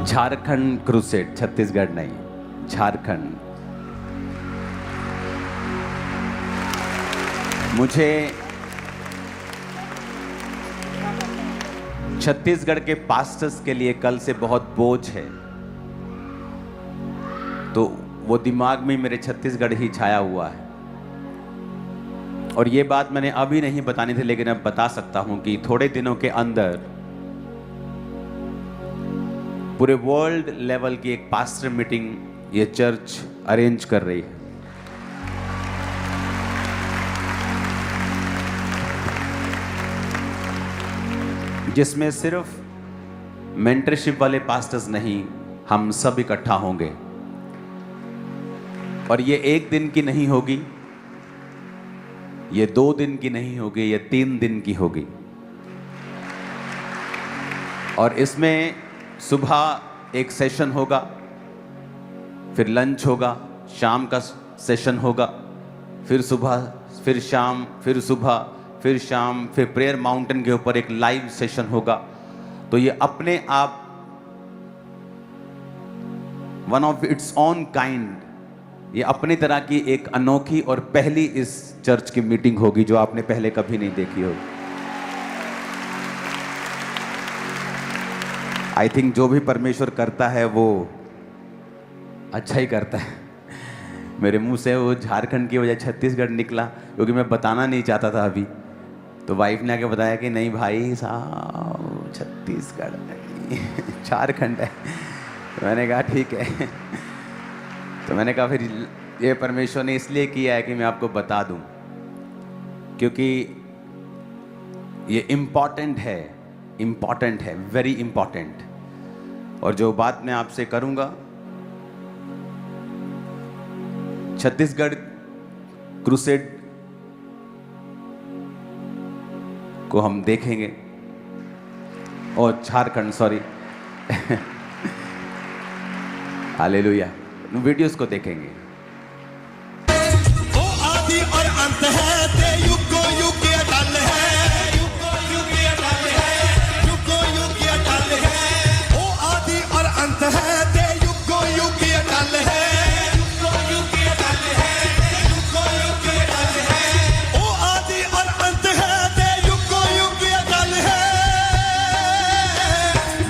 Jharkhand crusade, Chhattisgarh नहीं, झारखंड। मुझे छत्तीसगढ़ के पास्टर्स के लिए कल से बहुत बोझ है, तो वो दिमाग में मेरे छत्तीसगढ़ ही छाया हुआ है। और ये बात मैंने अभी नहीं बतानी थी, लेकिन अब बता सकता हूं कि थोड़े दिनों के अंदर पूरे वर्ल्ड लेवल की एक पास्टर मीटिंग ये चर्च अरेंज कर रही है, जिसमें सिर्फ मेंटरशिप वाले पास्टर्स नहीं, हम सब इकट्ठा होंगे। और ये एक दिन की नहीं होगी, ये 2 दिन की नहीं होगी, ये 3 दिन की होगी। और इसमें सुबह एक सेशन होगा, फिर लंच होगा, शाम का सेशन होगा, फिर सुबह, फिर शाम, फिर सुबह, फिर शाम, फिर प्रेयर माउंटेन के ऊपर एक लाइव सेशन होगा। तो ये अपने आप one of its on kind, ये अपनी तरह की एक अनोखी और पहली इस चर्च की मीटिंग होगी जो आपने पहले कभी नहीं देखी होगी। आई थिंक जो भी परमेश्वर करता है वो अच्छा ही करता है। मेरे मुंह से वो झारखंड की वजह छत्तीसगढ़ निकला, क्योंकि मैं बताना नहीं चाहता था अभी। तो वाइफ ने आके बताया कि नहीं भाई साहब, छत्तीसगढ़ नहीं, झारखंड है। तो मैंने कहा ठीक है। तो मैंने कहा फिर ये परमेश्वर ने इसलिए किया है कि मैं आपको बता दूं, क्योंकि ये इम्पॉर्टेंट है, वेरी इम्पॉर्टेंट। और जो बात मैं आपसे करूंगा, छत्तीसगढ़ क्रूसेड को हम देखेंगे, और झारखंड, सॉरी, हालेलुया, वीडियोस को देखेंगे। वो आदि और अंत है, ते युगो युग के अटल है, युगो युग के अटल है, युगो युग के अटल है। वो आदि और अंत है, ते युगो युग के अटल है, युगो युग के अटल है, युगो युग के अटल है। वो आदि और अंत है, ते युगो युग के अटल है।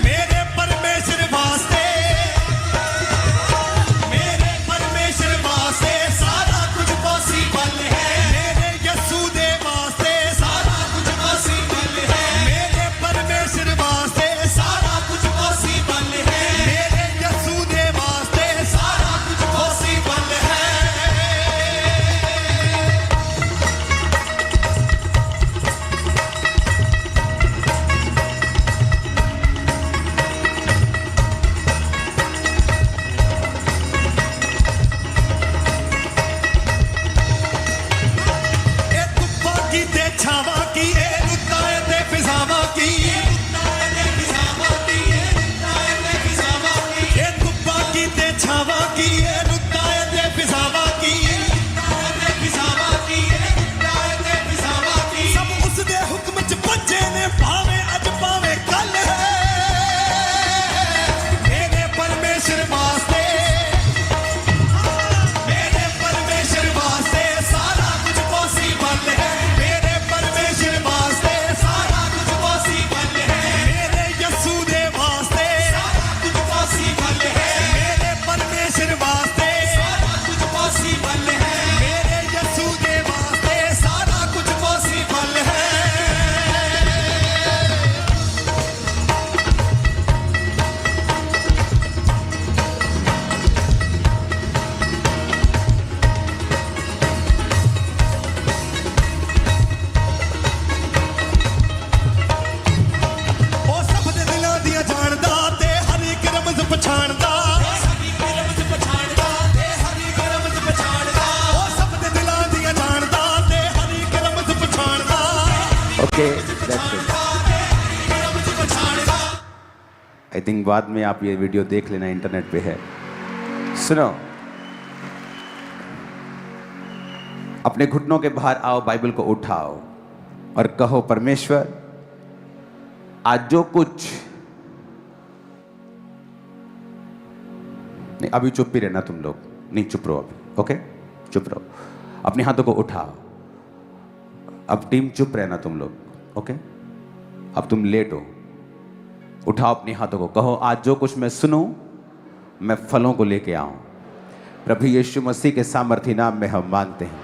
मेरे परमेश्वर वास्ते, सारा कुछ पॉसिबल है। मेरे यीशु दे वास्ते सारा कुछ पॉसिबल है। मेरे परमेश्वर वास्ते सारा कुछ पॉसिबल है। मेरे यीशु दे वास्ते सारा कुछ पॉसिबल है। छावा की ए रुताए ते फिजावा की, रुताए ते फिजावा की, रुताए ते फिजावा की। ए कुब्बा की ते छावा की, ए रुताए ते फिजावा की, रुताए ते फिजावा की, रुताए ते फिजावा की। सब उसदे हुक्म च बच्चे ने, भावे अज भावे कल है। मेरे परमेश्वर वास्ते, मेरे परमेश्वर वास्ते सारा कुछ पॉसिबल है। आई थिंक बाद में आप ये वीडियो देख लेना, इंटरनेट पे है। सुनो, अपने घुटनों के बाहर आओ, बाइबल को उठाओ और कहो, परमेश्वर आज जो कुछ नहीं, अभी चुप ही रहना तुम लोग, नहीं चुप रहो अभी, ओके, चुप रहो, अपने हाथों को उठाओ। अब टीम चुप रहना तुम लोग, ओके। अब तुम लेट हो, उठाओ अपने हाथों को, कहो आज जो कुछ मैं सुनूं मैं फलों को लेके आऊं। प्रभु यीशु मसीह के सामर्थी नाम में हम मांगते हैं।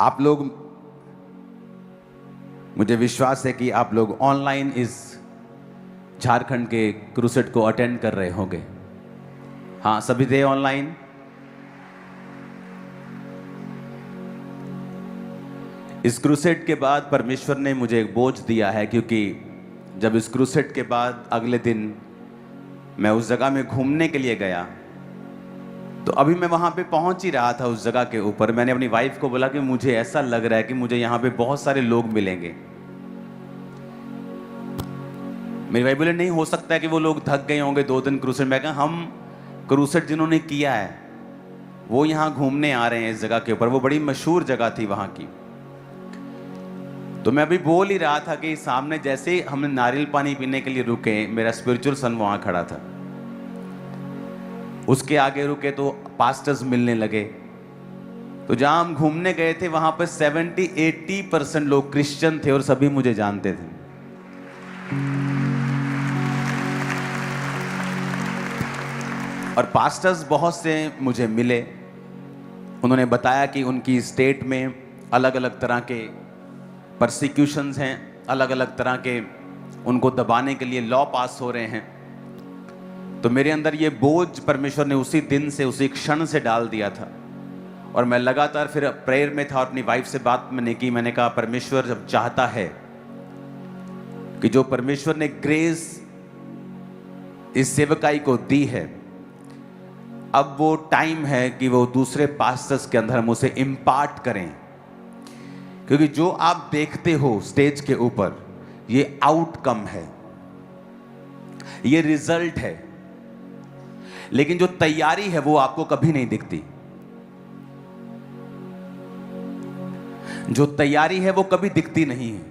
आप लोग, मुझे विश्वास है कि आप लोग ऑनलाइन इस झारखंड के क्रूसेड को अटेंड कर रहे होंगे। हाँ, सभी थे ऑनलाइन। इस क्रूसेड के बाद परमेश्वर ने मुझे एक बोझ दिया है, क्योंकि जब इस क्रूसेड के बाद अगले दिन मैं उस जगह में घूमने के लिए गया, तो अभी मैं वहाँ पे पहुँच ही रहा था उस जगह के ऊपर। मैंने अपनी वाइफ को बोला कि मुझे ऐसा लग रहा है कि मुझे यहाँ पे बहुत सारे लोग मिलेंगे। मेरी वाइफ बोले नहीं हो सकता है कि वो लोग थक गए होंगे 2 दिन क्रूसेड। मैं कहा हम क्रूसेड जिन्होंने किया है वो यहाँ घूमने आ रहे हैं इस जगह के ऊपर, वो बड़ी मशहूर जगह थी वहाँ की। तो मैं अभी बोल ही रहा था कि सामने जैसे ही हमने नारियल पानी पीने के लिए रुके, मेरा स्पिरिचुअल सन वहाँ खड़ा था। उसके आगे रुके तो पास्टर्स मिलने लगे। तो जहां हम घूमने गए थे वहां पर 70-80% लोग क्रिश्चियन थे और सभी मुझे जानते थे। और पास्टर्स बहुत से मुझे मिले। उन्होंने बताया कि उनकी स्टेट में अलग अलग तरह के परसिक्यूशंस हैं, अलग अलग तरह के उनको दबाने के लिए लॉ पास हो रहे हैं। तो मेरे अंदर ये बोझ परमेश्वर ने उसी दिन से, उसी क्षण से डाल दिया था। और मैं लगातार फिर प्रेयर में था और अपनी वाइफ से बात मैंने की। मैंने कहा परमेश्वर जब चाहता है कि जो परमेश्वर ने ग्रेस इस सेवकाई को दी है, अब वो टाइम है कि वो दूसरे पास्टर्स के अंदर हम उसे इम्पार्ट करें। क्योंकि जो आप देखते हो स्टेज के ऊपर, ये आउटकम है, ये रिजल्ट है, लेकिन जो तैयारी है वो आपको कभी नहीं दिखती। जो तैयारी है वो कभी दिखती नहीं है।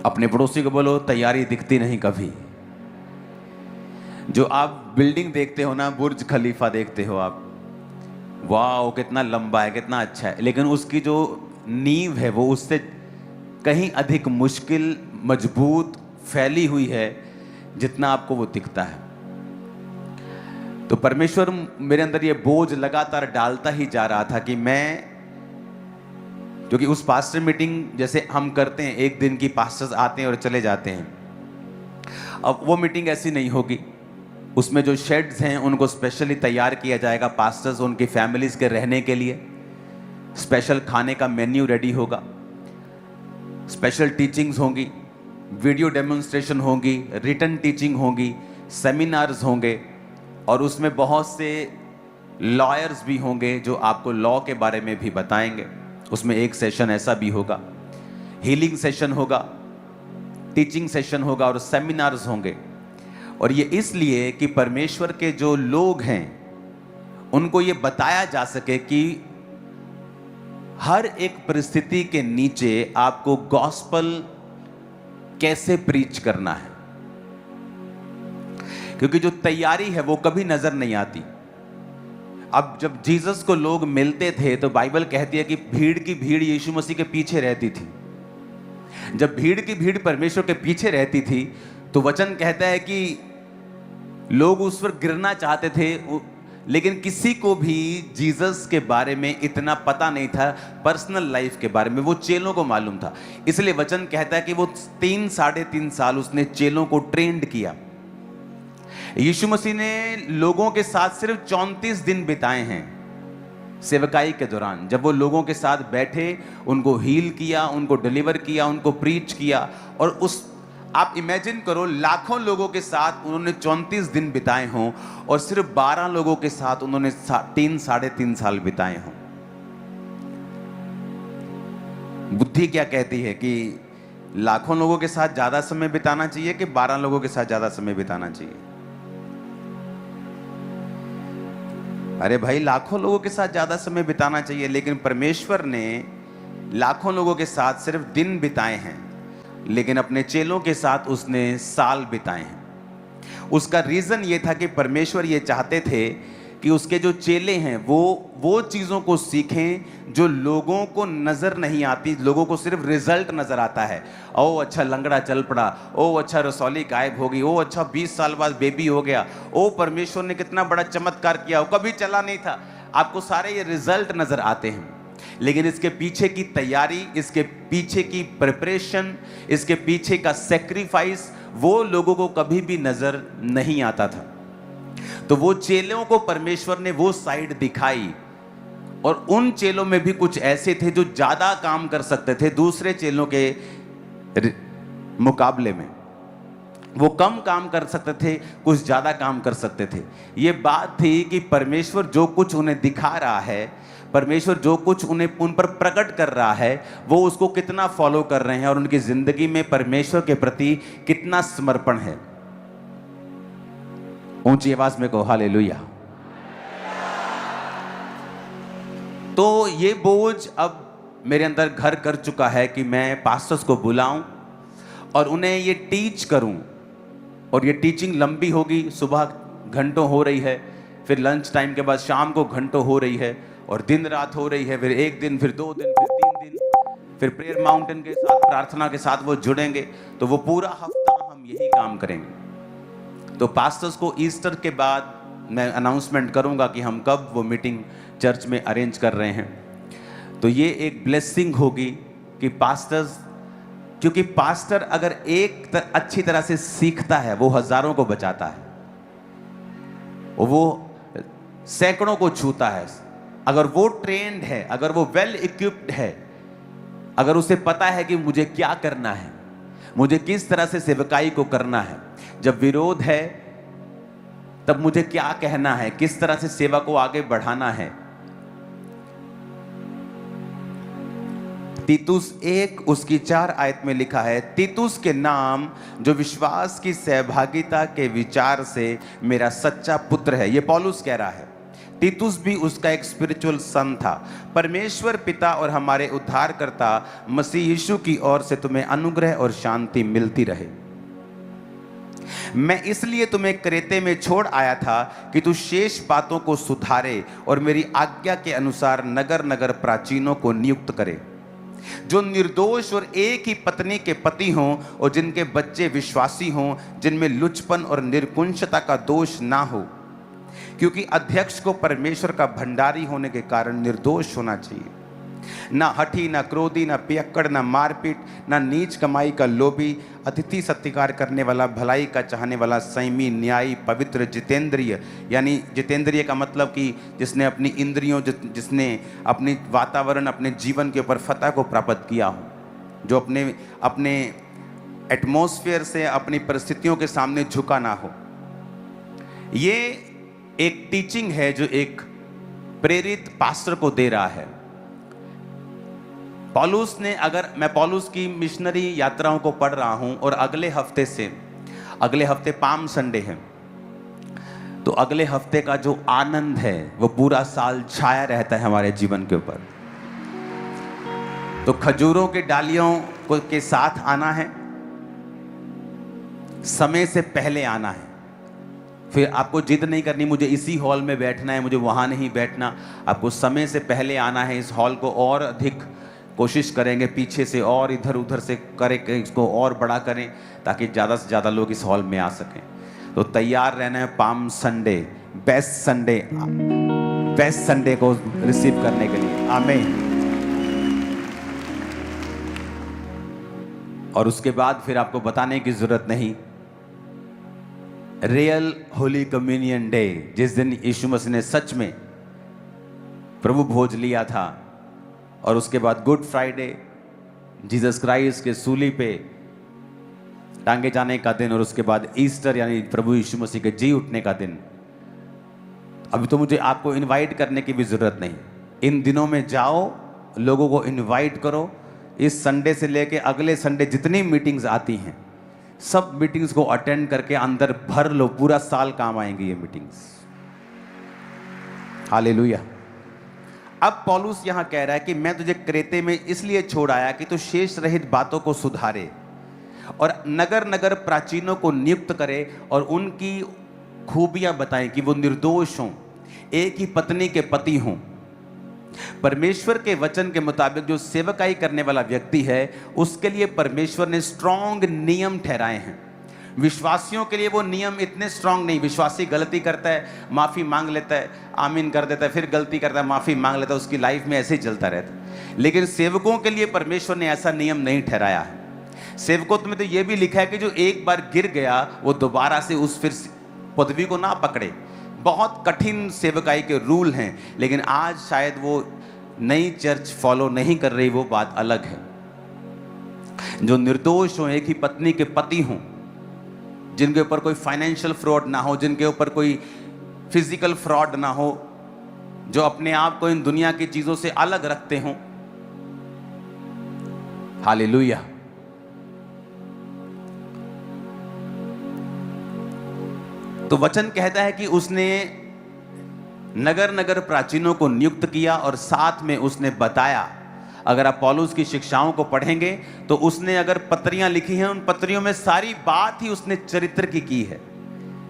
अपने पड़ोसी को बोलो तैयारी दिखती नहीं कभी। जो आप बिल्डिंग देखते हो ना, बुर्ज खलीफा देखते हो आप, वाह कितना लंबा है, कितना अच्छा है, लेकिन उसकी जो नींव है वो उससे कहीं अधिक मुश्किल, मजबूत, फैली हुई है जितना आपको वो दिखता है। तो परमेश्वर मेरे अंदर ये बोझ लगातार डालता ही जा रहा था कि मैं, क्योंकि उस पास्टर मीटिंग जैसे हम करते हैं, एक दिन की पास्टर्स आते हैं और चले जाते हैं, अब वो मीटिंग ऐसी नहीं होगी। उसमें जो शेड्स हैं उनको स्पेशली तैयार किया जाएगा, पास्टर्स उनकी फैमिलीज के रहने के लिए स्पेशल खाने का मेन्यू रेडी होगा, स्पेशल टीचिंग्स होंगी, वीडियो डेमोन्स्ट्रेशन होगी, रिटन टीचिंग होगी, सेमिनार्स होंगे, और उसमें बहुत से लॉयर्स भी होंगे जो आपको लॉ के बारे में भी बताएंगे। उसमें एक सेशन ऐसा भी होगा, हीलिंग सेशन होगा, टीचिंग सेशन होगा और सेमिनार्स होंगे। और ये इसलिए कि परमेश्वर के जो लोग हैं उनको ये बताया जा सके कि हर एक परिस्थिति के नीचे आपको गॉस्पल कैसे प्रीच करना है। क्योंकि जो तैयारी है वो कभी नजर नहीं आती। अब जब जीसस को लोग मिलते थे तो बाइबल कहती है कि भीड़ की भीड़ यीशु मसीह के पीछे रहती थी। जब भीड़ की भीड़ परमेश्वर के पीछे रहती थी तो वचन कहता है कि लोग उस पर गिरना चाहते थे, लेकिन किसी को भी जीसस के बारे में इतना पता नहीं था, पर्सनल लाइफ के बारे में वो चेलों को मालूम था। इसलिए वचन कहता है कि वो 3-3.5 साल उसने चेलों को ट्रेंड किया। यीशु मसीह ने लोगों के साथ सिर्फ 34 दिन बिताए हैं सेवकाई के दौरान। जब वो लोगों के साथ बैठे, उनको हील किया, उनको डिलीवर किया, उनको प्रीच किया, और उस आप इमेजिन करो लाखों लोगों के साथ उन्होंने 34 दिन बिताए हों और सिर्फ 12 लोगों के साथ उन्होंने 3-3.5 साल बिताए हों। बुद्धि क्या कहती है कि लाखों लोगों के साथ ज्यादा समय बिताना चाहिए कि 12 लोगों के साथ ज्यादा समय बिताना चाहिए? अरे भाई, लाखों लोगों के साथ ज्यादा समय बिताना चाहिए, लेकिन परमेश्वर ने लाखों लोगों के साथ सिर्फ दिन बिताए हैं, लेकिन अपने चेलों के साथ उसने साल बिताए हैं। उसका रीजन ये था कि परमेश्वर ये चाहते थे कि उसके जो चेले हैं वो चीज़ों को सीखें जो लोगों को नज़र नहीं आती, लोगों को सिर्फ रिजल्ट नज़र आता है। ओ अच्छा लंगड़ा चल पड़ा, ओ अच्छा रसौली गायब हो गई, ओ अच्छा 20 साल बाद बेबी हो गया, ओ परमेश्वर ने कितना बड़ा चमत्कार किया, वो कभी चला नहीं था। आपको सारे ये रिजल्ट नज़र आते हैं, लेकिन इसके पीछे की तैयारी, इसके पीछे की प्रिपरेशन, इसके पीछे का सेक्रीफाइस वो लोगों को कभी भी नज़र नहीं आता था। तो वो चेलों को परमेश्वर ने वो साइड दिखाई, और उन चेलों में भी कुछ ऐसे थे जो ज्यादा काम कर सकते थे दूसरे चेलों के मुकाबले में। वो कम काम कर सकते थे, कुछ ज्यादा काम कर सकते थे। ये बात थी कि परमेश्वर जो कुछ उन्हें दिखा रहा है, परमेश्वर जो कुछ उन्हें उन पर प्रकट कर रहा है, वो उसको कितना फॉलो कर रहे हैं और उनकी जिंदगी में परमेश्वर के प्रति कितना समर्पण है। ऊंची आवाज में कहो हालेलुया। तो ये बोझ अब मेरे अंदर घर कर चुका है कि मैं पास्टर्स को बुलाऊं और उन्हें ये टीच करूं, और ये टीचिंग लंबी होगी। सुबह घंटों हो रही है, फिर लंच टाइम के बाद शाम को घंटों हो रही है, और दिन रात हो रही है, फिर 1 दिन, फिर 2 दिन, फिर 3 दिन, फिर प्रेयर माउंटेन के साथ, प्रार्थना के साथ वो जुड़ेंगे। तो वो पूरा हफ्ता हम यही काम करेंगे। तो पास्टर्स को ईस्टर के बाद मैं अनाउंसमेंट करूंगा कि हम कब वो मीटिंग चर्च में अरेंज कर रहे हैं। तो ये एक ब्लेसिंग होगी कि पास्टर्स, क्योंकि पास्टर अगर अच्छी तरह से सीखता है, वो हजारों को बचाता है, वो सैकड़ों को छूता है। अगर वो ट्रेंड है, अगर वो वेल इक्विप्ड है, अगर उसे पता है कि मुझे क्या करना है, मुझे किस तरह से सेवकाई को करना है, जब विरोध है तब मुझे क्या कहना है, किस तरह से सेवा को आगे बढ़ाना है। तीतुस 1 उसकी 4 आयत में लिखा है, तीतुस के नाम जो विश्वास की सहभागिता के विचार से मेरा सच्चा पुत्र है। ये पौलुस कह रहा है। तीतुस भी उसका एक स्पिरिचुअल सन था। परमेश्वर पिता और हमारे उद्धारकर्ता मसीह यीशु की ओर से तुम्हें अनुग्रह और शांति मिलती रहे। मैं इसलिए तुम्हें क्रेते में छोड़ आया था कि तू शेष बातों को सुधारे और मेरी आज्ञा के अनुसार नगर नगर प्राचीनों को नियुक्त करे, जो निर्दोष और एक ही पत्नी के पति हों और जिनके बच्चे विश्वासी हों, जिनमें लुचपन और निर्कुंशता का दोष ना हो, क्योंकि अध्यक्ष को परमेश्वर का भंडारी होने के कारण निर्दोष होना चाहिए। ना हठी, ना क्रोधी, ना पियक्कड़, ना मारपीट, ना नीच कमाई का लोभी, अतिथि सत्कार करने वाला, भलाई का चाहने वाला, संयमी, न्यायी, पवित्र, जितेंद्रिय। यानी जितेंद्रिय का मतलब कि जिसने अपनी इंद्रियों, जिसने अपनी वातावरण, अपने जीवन के ऊपर फतह को प्राप्त किया हो, जो अपने एटमॉस्फेयर से, अपनी परिस्थितियों के सामने झुका ना हो। ये एक टीचिंग है जो एक प्रेरित पास्टर को दे रहा है। पौलुस ने, अगर मैं पौलुस की मिशनरी यात्राओं को पढ़ रहा हूं और अगले हफ्ते पाम संडे है, तो अगले हफ्ते का जो आनंद है वो पूरा साल छाया रहता है हमारे जीवन के ऊपर। तो खजूरों के डालियों के साथ आना है, समय से पहले आना है। फिर आपको जिद नहीं करनी मुझे इसी हॉल में बैठना है, मुझे वहां नहीं बैठना। आपको समय से पहले आना है। इस हॉल को और अधिक कोशिश करेंगे पीछे से और इधर उधर से करें, इसको और बड़ा करें ताकि ज़्यादा से ज़्यादा लोग इस हॉल में आ सकें। तो तैयार रहना है पाम संडे, बेस्ट संडे को रिसीव करने के लिए। आमीन। और उसके बाद फिर आपको बताने की जरूरत नहीं, रियल होली कम्युनियन डे, जिस दिन यीशु मसीह ने सच में प्रभु भोज लिया था, और उसके बाद गुड फ्राइडे, जीसस क्राइस्ट के सूली पे टांगे जाने का दिन, और उसके बाद ईस्टर यानी प्रभु यीशु मसीह के जी उठने का दिन। अभी तो मुझे आपको इनवाइट करने की भी जरूरत नहीं। इन दिनों में जाओ, लोगों को इनवाइट करो, इस संडे से लेके अगले संडे जितनी मीटिंग्स आती हैं, सब मीटिंग्स को अटेंड करके अंदर भर लो, पूरा साल काम आएंगी ये मीटिंग्स। हालेलुया। अब पौलुस यहां कह रहा है कि मैं तुझे क्रेते में इसलिए छोड़ आया कि तू शेष रहित बातों को सुधारे और नगर नगर प्राचीनों को नियुक्त करे और उनकी खूबियां बताएं कि वो निर्दोष हों, एक ही पत्नी के पति हों। परमेश्वर के वचन के मुताबिक जो सेवकाई करने वाला व्यक्ति है, उसके लिए परमेश्वर ने स्ट्रॉन्ग नियम ठहराए हैं। विश्वासियों के लिए वो नियम इतने स्ट्रांग नहीं। विश्वासी गलती करता है, माफ़ी मांग लेता है, आमीन कर देता है, फिर गलती करता है, माफ़ी मांग लेता है, उसकी लाइफ में ऐसे ही चलता रहता है। लेकिन सेवकों के लिए परमेश्वर ने ऐसा नियम नहीं ठहराया है। सेवकों में तो ये भी लिखा है कि जो एक बार गिर गया वो दोबारा से उस फिर पदवी को ना पकड़े। बहुत कठिन सेवकाई के रूल हैं, लेकिन आज शायद वो नई चर्च फॉलो नहीं कर रही, वो बात अलग है। जो निर्दोष हो, एक ही पत्नी के पति हों, जिनके ऊपर कोई फाइनेंशियल फ्रॉड ना हो, जिनके ऊपर कोई फिजिकल फ्रॉड ना हो, जो अपने आप को इन दुनिया की चीजों से अलग रखते हों। हालेलुया। तो वचन कहता है कि उसने नगर नगर प्राचीनों को नियुक्त किया और साथ में उसने बताया। अगर आप पौलुस की शिक्षाओं को पढ़ेंगे तो उसने अगर पत्रियां लिखी हैं, उन पत्रियों में सारी बात ही उसने चरित्र की है,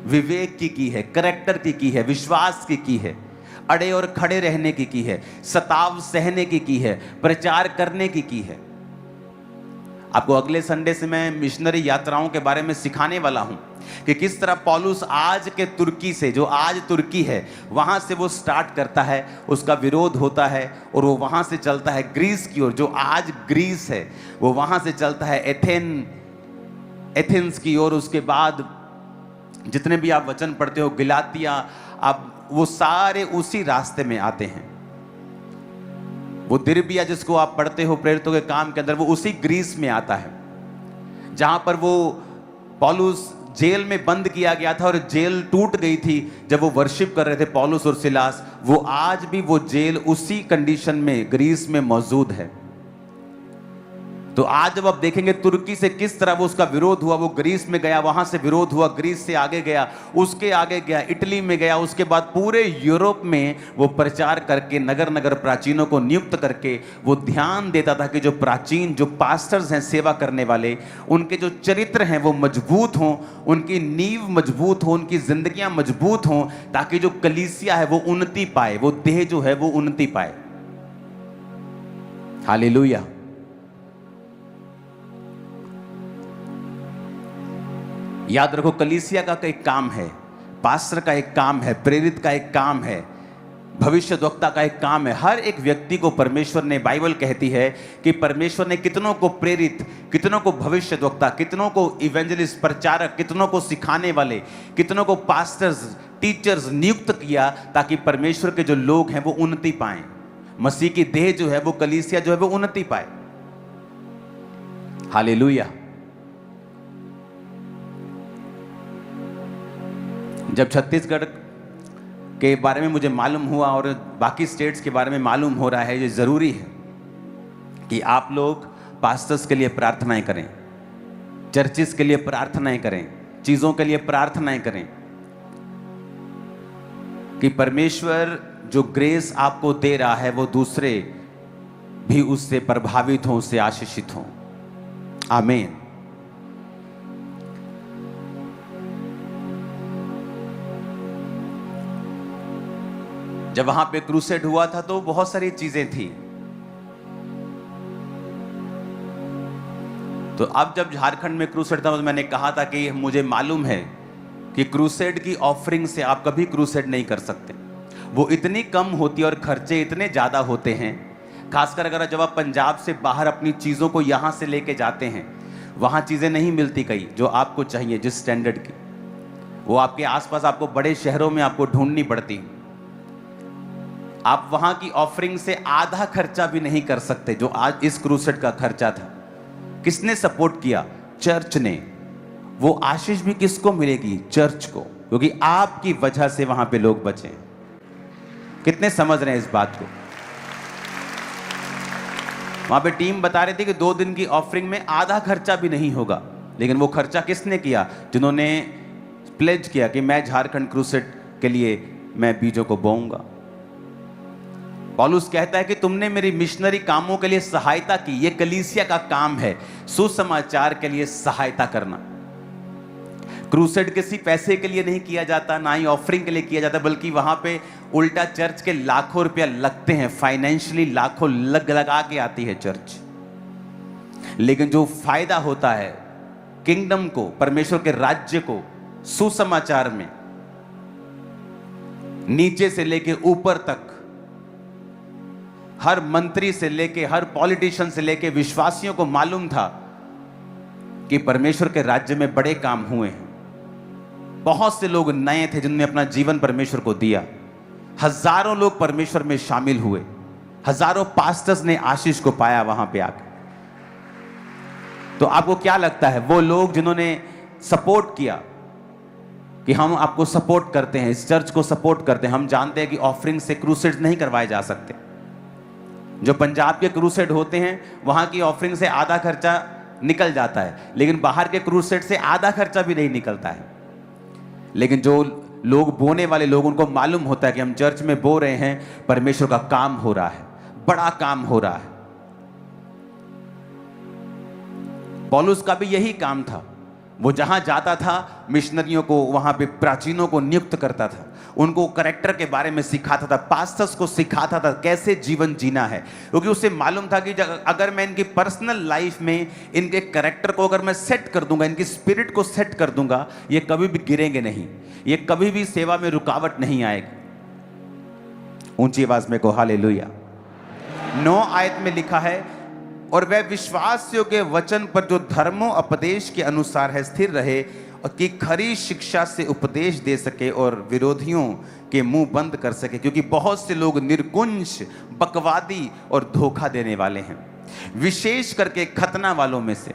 विवेक की है, करैक्टर की है, विश्वास की है, अड़े और खड़े रहने की है, सताव सहने की है, प्रचार करने की है। आपको अगले संडे से मैं मिशनरी यात्राओं के बारे में सिखाने वाला हूं कि किस तरह पौलुस आज के तुर्की से, जो आज तुर्की है, वहां से वो स्टार्ट करता है, उसका विरोध होता है और वो वहां से चलता है ग्रीस की ओर। जो आज ग्रीस है वो वहां से चलता है एथेंस की ओर। उसके बाद जितने भी आप वचन पढ़ते हो, गलातिया, आप वो सारे उसी रास्ते में आते हैं। वो दिरबिया जिसको आप पढ़ते हो प्रेरितों के काम के अंदर, वो उसी ग्रीस में आता है जहां पर वो पौलुस जेल में बंद किया गया था और जेल टूट गई थी जब वो वर्शिप कर रहे थे पौलुस और सिलास। वो आज भी वो जेल उसी कंडीशन में ग्रीस में मौजूद है। तो आज जब आप देखेंगे तुर्की से किस तरह वो उसका विरोध हुआ, वो ग्रीस में गया, वहां से विरोध हुआ, ग्रीस से आगे गया, उसके आगे गया, इटली में गया, उसके बाद पूरे यूरोप में वो प्रचार करके नगर नगर प्राचीनों को नियुक्त करके वो ध्यान देता था कि जो प्राचीन, जो पास्टर्स हैं, सेवा करने वाले, उनके जो चरित्र हैं वो मजबूत हों, उनकी नींव मजबूत हो, उनकी जिंदगियां मजबूत हों, ताकि जो कलीसिया है वो उन्नति पाए, वो देह जो है वो उन्नति पाए। हालेलुया। याद रखो, कलीसिया का एक काम है, पास्टर का एक काम है, प्रेरित का एक काम है, भविष्यद्वक्ता का एक काम है। हर एक व्यक्ति को परमेश्वर ने, बाइबल कहती है कि परमेश्वर ने कितनों को प्रेरित, कितनों को भविष्यद्वक्ता, कितनों को इवेंजलिस्ट, प्रचारक, कितनों को सिखाने वाले, कितनों को पास्टर्स, टीचर्स नियुक्त किया, ताकि परमेश्वर के जो लोग हैं वो उन्नति पाएं। मसीह की देह जो है, वो कलीसिया जो है, वो उन्नति पाए। हालेलुया। जब छत्तीसगढ़ के बारे में मुझे मालूम हुआ और बाकी स्टेट्स के बारे में मालूम हो रहा है, ये ज़रूरी है कि आप लोग पास्टर्स के लिए प्रार्थनाएं करें, चर्चिस के लिए प्रार्थनाएं करें, चीज़ों के लिए प्रार्थनाएं करें कि परमेश्वर जो ग्रेस आपको दे रहा है वो दूसरे भी उससे प्रभावित हों, उससे आशीषित हों। आमीन। जब वहां पे क्रूसेड हुआ था तो बहुत सारी चीजें थी। तो अब जब झारखंड में क्रूसेड था तो मैंने कहा था कि मुझे मालूम है कि क्रूसेड की ऑफरिंग से आप कभी क्रूसेड नहीं कर सकते। वो इतनी कम होती है और खर्चे इतने ज़्यादा होते हैं, खासकर अगर जब आप पंजाब से बाहर अपनी चीज़ों को यहाँ से लेके जाते हैं, वहाँ चीज़ें नहीं मिलती कई जो आपको चाहिए, जिस स्टैंडर्ड की, वो आपके आसपास आपको बड़े शहरों में आपको ढूंढनी पड़ती। आप वहाँ की ऑफरिंग से आधा खर्चा भी नहीं कर सकते जो आज इस क्रूसेड का खर्चा था। किसने सपोर्ट किया? चर्च ने। वो आशीष भी किसको मिलेगी? चर्च को, क्योंकि आपकी वजह से वहां पे लोग बचे। कितने समझ रहे हैं इस बात को? वहां पे टीम बता रही थी कि 2 दिन की ऑफरिंग में आधा खर्चा भी नहीं होगा, लेकिन वो खर्चा किसने किया? जिन्होंने प्लेज किया कि मैं झारखंड क्रूसेड के लिए मैं बीजों को बोऊंगा। पौलुस कहता है कि तुमने मेरी मिशनरी कामों के लिए सहायता की। ये कलीसिया का काम है, सुसमाचार के लिए सहायता करना। क्रूसेड किसी पैसे के लिए नहीं किया जाता, ना ही ऑफरिंग के लिए किया जाता, बल्कि वहां पे उल्टा चर्च के लाखों रुपया लगते हैं, फाइनेंशियली लाखों लगा के आती है चर्च। लेकिन जो फायदा होता है किंगडम को, परमेश्वर के राज्य को, सुसमाचार में, नीचे से लेके ऊपर तक, हर मंत्री से लेके हर पॉलिटिशियन से लेके विश्वासियों को मालूम था कि परमेश्वर के राज्य में बड़े काम हुए हैं। बहुत से लोग नए थे जिन्होंने अपना जीवन परमेश्वर को दिया। हजारों लोग परमेश्वर में शामिल हुए, हजारों पास्टर्स ने आशीष को पाया वहां पे आकर। तो आपको क्या लगता है, वो लोग जिन्होंने सपोर्ट किया कि हम आपको सपोर्ट करते हैं, इस चर्च को सपोर्ट करते हैं, हम जानते हैं कि ऑफरिंग से क्रूसेड नहीं करवाए जा सकते। जो पंजाब के क्रूसेड होते हैं वहां की ऑफरिंग से आधा खर्चा निकल जाता है, लेकिन बाहर के क्रूसेड से आधा खर्चा भी नहीं निकलता है। लेकिन जो लोग बोने वाले लोग, उनको मालूम होता है कि हम चर्च में बो रहे हैं, परमेश्वर का काम हो रहा है, बड़ा काम हो रहा है। पौलुस का भी यही काम था। वो जहां जाता था मिशनरियों को, वहां पे प्राचीनों को नियुक्त करता था, उनको कैरेक्टर के बारे में सिखाता था, पास्टर्स को सिखाता था कैसे जीवन जीना है, क्योंकि उसे मालूम था कि अगर मैं इनकी पर्सनल लाइफ में इनके कैरेक्टर को अगर मैं सेट कर दूंगा, इनकी स्पिरिट को सेट कर दूंगा, ये कभी भी गिरेंगे नहीं, ये कभी भी सेवा में रुकावट नहीं आएगी। ऊंची आवाज में को हालेलुया। 9 आयत में लिखा है, और वह विश्वासियों के वचन पर जो धर्मोपदेश के अनुसार है स्थिर रहे, और कि खरी शिक्षा से उपदेश दे सके और विरोधियों के मुंह बंद कर सके, क्योंकि बहुत से लोग निर्कुंज, बकवादी और धोखा देने वाले हैं, विशेष करके खतना वालों में से।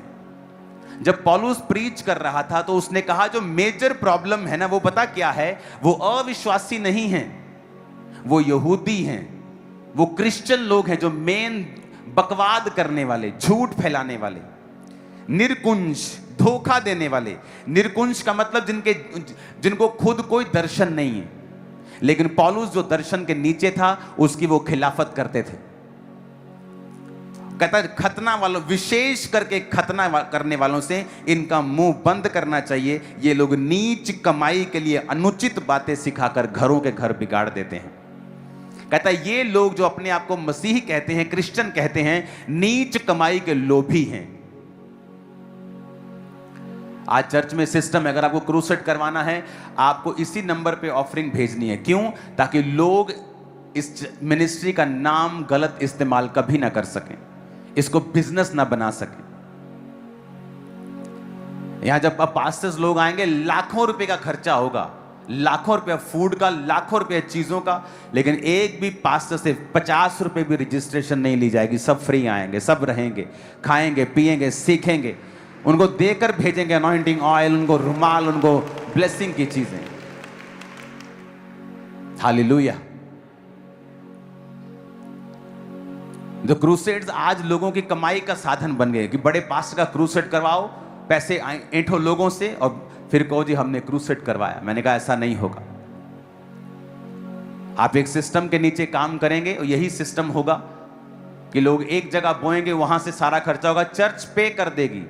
जब पौलुस प्रीच कर रहा था तो उसने कहा जो मेजर प्रॉब्लम है ना, वो पता क्या है? वो अविश्वासी नहीं हैं, वो यहूदी हैं, वो क्रिश्चियन लोग हैं जो मेन बकवाद करने वाले, झूठ फैलाने वाले, निर्कुंज, धोखा देने वाले। निर्कुंज का मतलब जिनको खुद कोई दर्शन नहीं है, लेकिन पौलुस जो दर्शन के नीचे था उसकी वो खिलाफत करते थे। कहता है खतना वालों, विशेष करके खतना करने वालों से इनका मुंह बंद करना चाहिए। ये लोग नीच कमाई के लिए अनुचित बातें सिखाकर घरों के घर बिगाड़ देते हैं। कहता है ये लोग जो अपने आप को मसीही कहते हैं, क्रिश्चियन कहते हैं, नीच कमाई के लोभी हैं। आज चर्च में सिस्टम है, अगर आपको क्रूसेड करवाना है आपको इसी नंबर पे ऑफरिंग भेजनी है। क्यों? ताकि लोग इस मिनिस्ट्री का नाम गलत इस्तेमाल कभी ना कर सकें, इसको बिजनेस ना बना सकें। यहां जब अब पास्टर्स लोग आएंगे, लाखों रुपए का खर्चा होगा, लाखों रुपया फूड का, लाखों रुपया चीजों का, लेकिन एक भी पास्टर से 50 रुपए भी रजिस्ट्रेशन नहीं ली जाएगी। सब फ्री आएंगे, सब रहेंगे, खाएंगे, पिएंगे, सीखेंगे, उनको देकर भेजेंगे अनॉइंटिंग ऑयल, उनको रुमाल, उनको ब्लेसिंग की चीजें। हालेलुया। जो क्रूसेड्स आज लोगों की कमाई का साधन बन गए कि बड़े पास्टर का क्रूसेड करवाओ, पैसे ऐंठो लोगों से और फिर कहो जी हमने क्रूसेड करवाया। मैंने कहा ऐसा नहीं होगा। आप एक सिस्टम के नीचे काम करेंगे और यही सिस्टम होगा कि लोग एक जगह बोएंगे, वहां से सारा खर्चा होगा, चर्च पे कर देगी।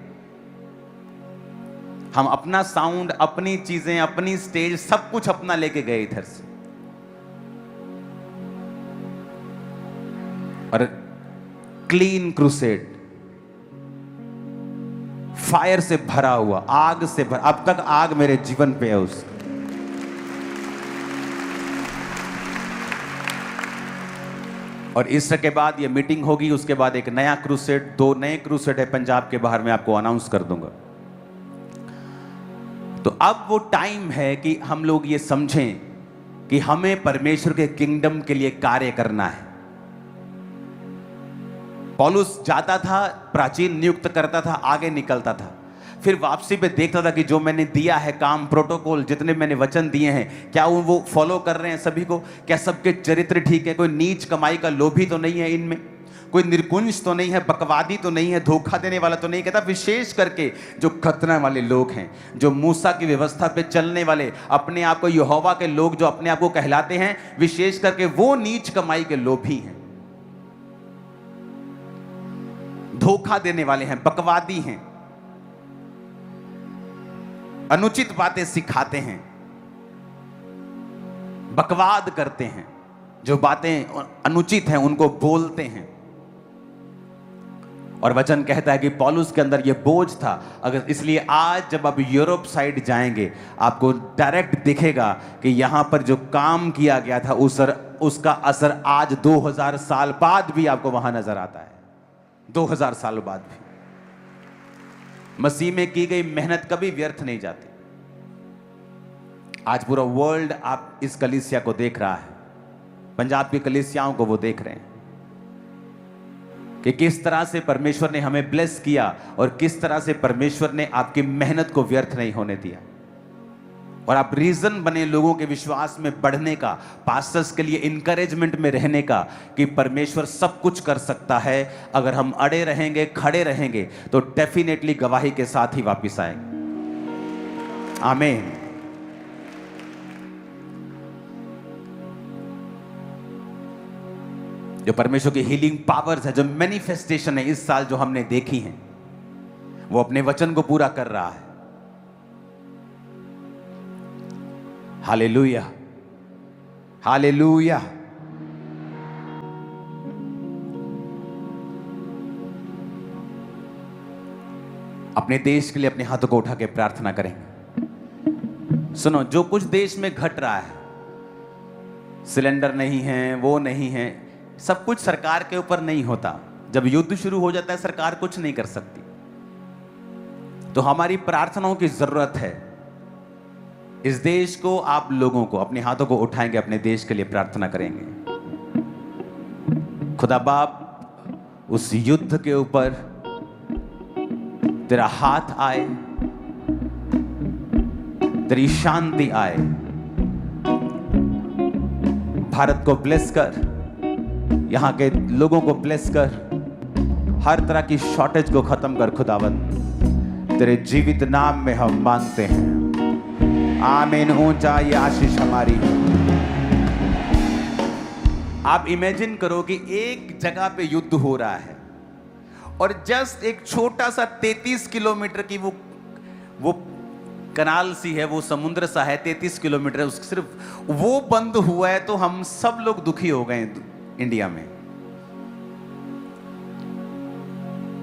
हम अपना साउंड, अपनी चीजें, अपनी स्टेज, सब कुछ अपना लेके गए इधर से, और क्लीन क्रूसेड, फायर से भरा हुआ, आग से भरा। अब तक आग मेरे जीवन पे है उस। और इसके बाद ये मीटिंग होगी, उसके बाद एक नया क्रूसेड, 2 नए क्रूसेड है पंजाब के बाहर, मैं आपको अनाउंस कर दूंगा। तो अब वो टाइम है कि हम लोग ये समझें कि हमें परमेश्वर के किंगडम के लिए कार्य करना है। पौलुस जाता था, प्राचीन नियुक्त करता था, आगे निकलता था, फिर वापसी पे देखता था कि जो मैंने दिया है काम, प्रोटोकॉल, जितने मैंने वचन दिए हैं, क्या वो फॉलो कर रहे हैं सभी को? क्या सबके चरित्र ठीक है? कोई नीच कमाई का लोभी तो नहीं है इनमें? कोई निरकुंज तो नहीं है, बकवादी तो नहीं है, धोखा देने वाला तो नहीं। कहता विशेष करके जो खतना वाले लोग हैं, जो मूसा की व्यवस्था पे चलने वाले, अपने आप को यहोवा के लोग जो अपने आप को कहलाते हैं, विशेष करके वो नीच कमाई के लोभी हैं, धोखा देने वाले हैं, बकवादी हैं, अनुचित बातें सिखाते हैं, बकवाद करते हैं, जो बातें अनुचित हैं उनको बोलते हैं। और वचन कहता है कि पौलुस के अंदर यह बोझ था। अगर इसलिए आज जब आप यूरोप साइड जाएंगे, आपको डायरेक्ट दिखेगा कि यहां पर जो काम किया गया था उसका असर आज 2000 साल बाद भी आपको वहां नजर आता है। 2000 साल बाद भी मसीह में की गई मेहनत कभी व्यर्थ नहीं जाती। आज पूरा वर्ल्ड आप इस कलीसिया को देख रहा है, पंजाब की कलीसियाओं को वो देख रहे हैं कि किस तरह से परमेश्वर ने हमें ब्लेस किया और किस तरह से परमेश्वर ने आपकी मेहनत को व्यर्थ नहीं होने दिया। और आप रीजन बने लोगों के विश्वास में बढ़ने का, पास्टर्स के लिए इंकरेजमेंट में रहने का, कि परमेश्वर सब कुछ कर सकता है। अगर हम अड़े रहेंगे, खड़े रहेंगे, तो डेफिनेटली गवाही के साथ ही वापिस आएंगे। आमीन। जो परमेश्वर की हीलिंग पावर्स है, जो मैनिफेस्टेशन है इस साल जो हमने देखी हैं, वो अपने वचन को पूरा कर रहा है। Hallelujah, hallelujah. अपने देश के लिए अपने हाथों को उठा के प्रार्थना करेंगे। सुनो, जो कुछ देश में घट रहा है, सिलेंडर नहीं है, वो नहीं है, सब कुछ सरकार के ऊपर नहीं होता। जब युद्ध शुरू हो जाता है, सरकार कुछ नहीं कर सकती। तो हमारी प्रार्थनाओं की जरूरत है। इस देश को, आप लोगों को अपने हाथों को उठाएंगे, अपने देश के लिए प्रार्थना करेंगे। खुदा बाप, उस युद्ध के ऊपर तेरा हाथ आए, तेरी शांति आए। भारत को ब्लेस कर, यहां के लोगों को ब्लेस कर, हर तरह की शॉर्टेज को खत्म कर। खुदावंद, तेरे जीवित नाम में हम मांगते हैं, आमीन। ऊंचा ये आशीष हमारी। आप इमेजिन करो कि एक जगह पे युद्ध हो रहा है और जस्ट एक छोटा सा 33 किलोमीटर की वो कनाल सी है, वो समुद्र सा है, 33 किलोमीटर, सिर्फ वो बंद हुआ है तो हम सब लोग दुखी हो गए। इंडिया में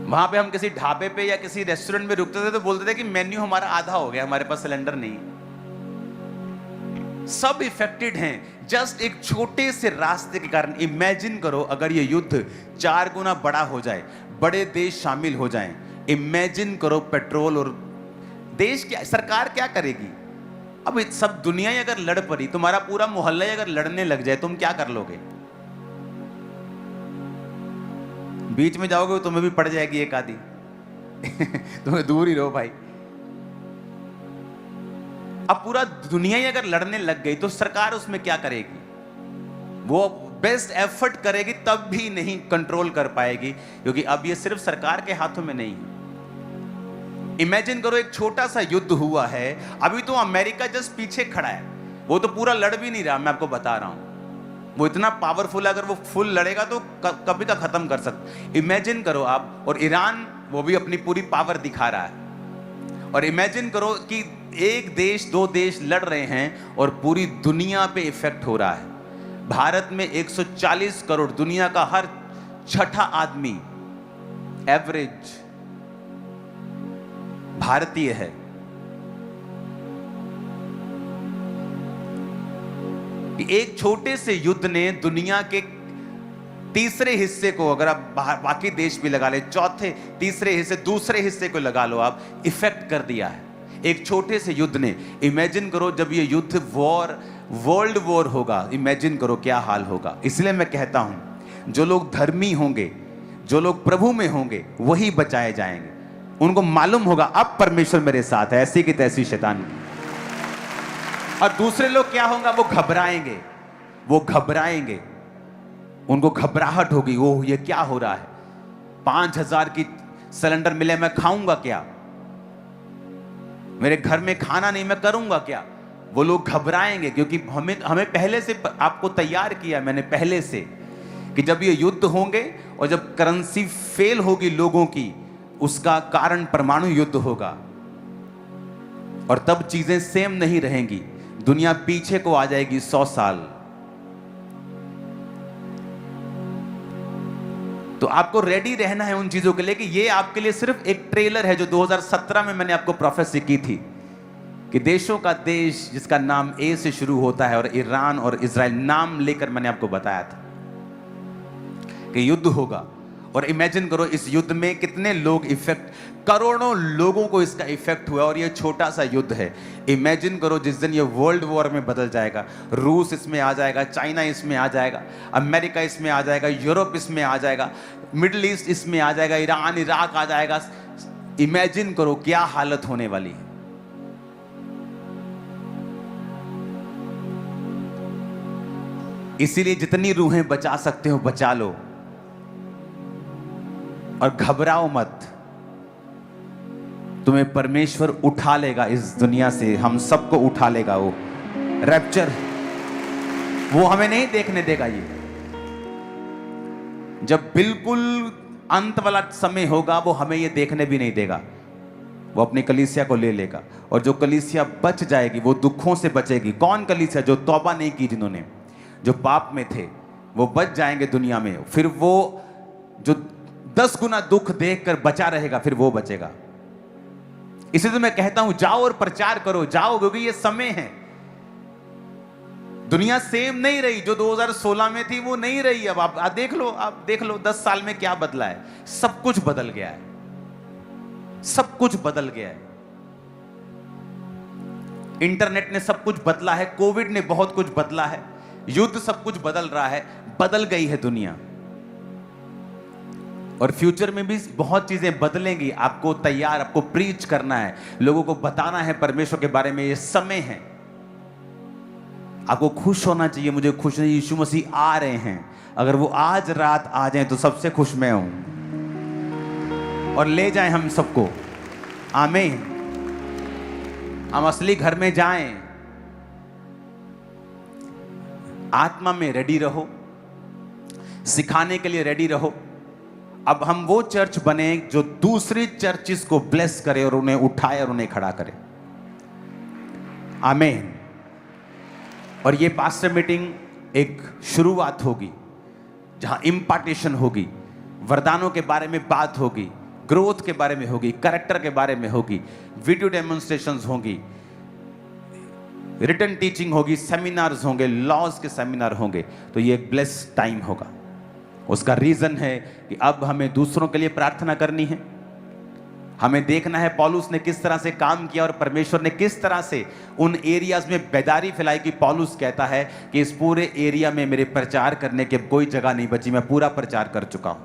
वहां पे हम किसी ढाबे पे या किसी रेस्टोरेंट में रुकते थे तो बोलते थे कि मेन्यू हमारा आधा हो गया, हमारे पास सिलेंडर नहीं। सब इफेक्टेड हैं जस्ट एक छोटे से रास्ते के कारण। इमेजिन करो अगर ये युद्ध 4 गुना बड़ा हो जाए, बड़े देश शामिल हो जाएं। इमेजिन करो पेट्रोल और देश क्या, सरकार क्या करेगी? अब सब दुनिया ही अगर लड़ पड़ी, तुम्हारा पूरा मोहल्ला ही अगर लड़ने लग जाए, तुम क्या कर लोगे? बीच में जाओगे, तुम्हें भी पड़ जाएगी एक आधी। तुम्हें दूर ही रहो भाई। अब पूरा दुनिया ही अगर लड़ने लग गई तो सरकार उसमें क्या करेगी? वो बेस्ट एफर्ट करेगी, तब भी नहीं कंट्रोल कर पाएगी, क्योंकि अब ये सिर्फ सरकार के हाथों में नहीं है। इमेजिन करो एक छोटा सा युद्ध हुआ है, अभी तो अमेरिका जस्ट पीछे खड़ा है, वो तो पूरा लड़ भी नहीं रहा। मैं आपको बता रहा हूं, वो इतना पावरफुल है, अगर वो फुल लड़ेगा तो कभी का खत्म कर सकता। इमेजिन करो आप, और ईरान वो भी अपनी पूरी पावर दिखा रहा है। और इमेजिन करो कि एक देश, 2 देश लड़ रहे हैं और पूरी दुनिया पे इफेक्ट हो रहा है। भारत में 140 करोड़, दुनिया का हर 6ठा आदमी एवरेज भारतीय है। एक छोटे से युद्ध ने दुनिया के तीसरे हिस्से को, अगर आप बाकी देश भी लगा ले, चौथे तीसरे हिस्से, दूसरे हिस्से को लगा लो आप, इफेक्ट कर दिया है एक छोटे से युद्ध ने। इमेजिन करो जब ये युद्ध वर्ल्ड वॉर होगा, इमेजिन करो क्या हाल होगा। इसलिए मैं कहता हूं, जो लोग धर्मी होंगे, जो लोग प्रभु में होंगे, वही बचाए जाएंगे। उनको मालूम होगा अब परमेश्वर मेरे साथ है, ऐसी की तैसी शैतान। और दूसरे लोग क्या होगा? वो घबराएंगे, वो घबराएंगे। उनको घबराहट होगी, ओह ये क्या हो रहा है, 5,000 की सिलेंडर मिले, मैं खाऊंगा क्या, मेरे घर में खाना नहीं, मैं करूंगा क्या। वो लोग घबराएंगे क्योंकि हमें पहले से आपको तैयार किया मैंने पहले से कि जब ये युद्ध होंगे और जब करेंसी फेल होगी लोगों की, उसका कारण परमाणु युद्ध होगा और तब चीजें सेम नहीं रहेंगी, दुनिया पीछे को आ जाएगी 100 साल। तो आपको रेडी रहना है उन चीजों के लिए कि ये आपके लिए सिर्फ एक ट्रेलर है जो 2017 में मैंने आपको प्रोफेसी की थी कि देशों का देश जिसका नाम ए से शुरू होता है और ईरान और इजराइल नाम लेकर मैंने आपको बताया था कि युद्ध होगा। और इमेजिन करो इस युद्ध में कितने लोग इफेक्ट, करोड़ों लोगों को इसका इफेक्ट हुआ और ये छोटा सा युद्ध है। इमेजिन करो जिस दिन ये वर्ल्ड वॉर में बदल जाएगा, रूस इसमें आ जाएगा, चाइना इसमें आ जाएगा, अमेरिका इसमें आ जाएगा, यूरोप इसमें आ जाएगा, मिडिल ईस्ट इसमें आ जाएगा, ईरान इराक आ जाएगा। इमेजिन करो क्या हालत होने वाली है। इसीलिए जितनी रूहें बचा सकते हो बचा लो और घबराओ मत, तुम्हें परमेश्वर उठा लेगा इस दुनिया से, हम सबको उठा लेगा। वो रैप्चर वो हमें नहीं देखने देगा। ये जब बिल्कुल अंत वाला समय होगा वो हमें ये देखने भी नहीं देगा। वो अपनी कलीसिया को ले लेगा और जो कलीसिया बच जाएगी वो दुखों से बचेगी। कौन कलीसिया? जो तौबा नहीं की, जिन्होंने जो पाप में थे वो बच जाएंगे दुनिया में। फिर वो जो 10 गुना दुख देखकर बचा रहेगा फिर वो बचेगा। इसलिए तो मैं कहता हूं जाओ और प्रचार करो, जाओ, क्योंकि ये समय है। दुनिया सेम नहीं रही, जो 2016 में थी वो नहीं रही। अब आप देख लो, आप देख लो 10 साल में क्या बदला है। सब कुछ बदल गया है, सब कुछ बदल गया है। इंटरनेट ने सब कुछ बदला है, कोविड ने बहुत कुछ बदला है, युद्ध सब कुछ बदल रहा है, बदल गई है दुनिया। और फ्यूचर में भी बहुत चीजें बदलेंगी। आपको तैयार, आपको प्रीच करना है, लोगों को बताना है परमेश्वर के बारे में। ये समय है, आपको खुश होना चाहिए। मुझे खुश नहीं, यीशु मसीह आ रहे हैं। अगर वो आज रात आ जाएं तो सबसे खुश मैं हूं और ले जाएं हम सबको। आमीन। हम असली घर में जाएं। आत्मा में रेडी रहो, सिखाने के लिए रेडी रहो। अब हम वो चर्च बने जो दूसरी चर्चिस को ब्लेस करे और उन्हें उठाए और उन्हें खड़ा करे। आमीन। और ये पास्टर मीटिंग एक शुरुआत होगी जहां इम्पार्टेशन होगी, वरदानों के बारे में बात होगी, ग्रोथ के बारे में होगी, कैरेक्टर के बारे में होगी, वीडियो डेमोन्स्ट्रेशंस होंगी, रिटन टीचिंग होगी, सेमिनार्स होंगे, लॉज के सेमिनार होंगे। तो ये एक ब्लेस्ड टाइम होगा। उसका रीजन है कि अब हमें दूसरों के लिए प्रार्थना करनी है। हमें देखना है पौलुस ने किस तरह से काम किया और परमेश्वर ने किस तरह से उन एरियाज में बेदारी फैलाई कि पौलुस कहता है कि इस पूरे एरिया में मेरे प्रचार करने के कोई जगह नहीं बची, मैं पूरा प्रचार कर चुका हूं।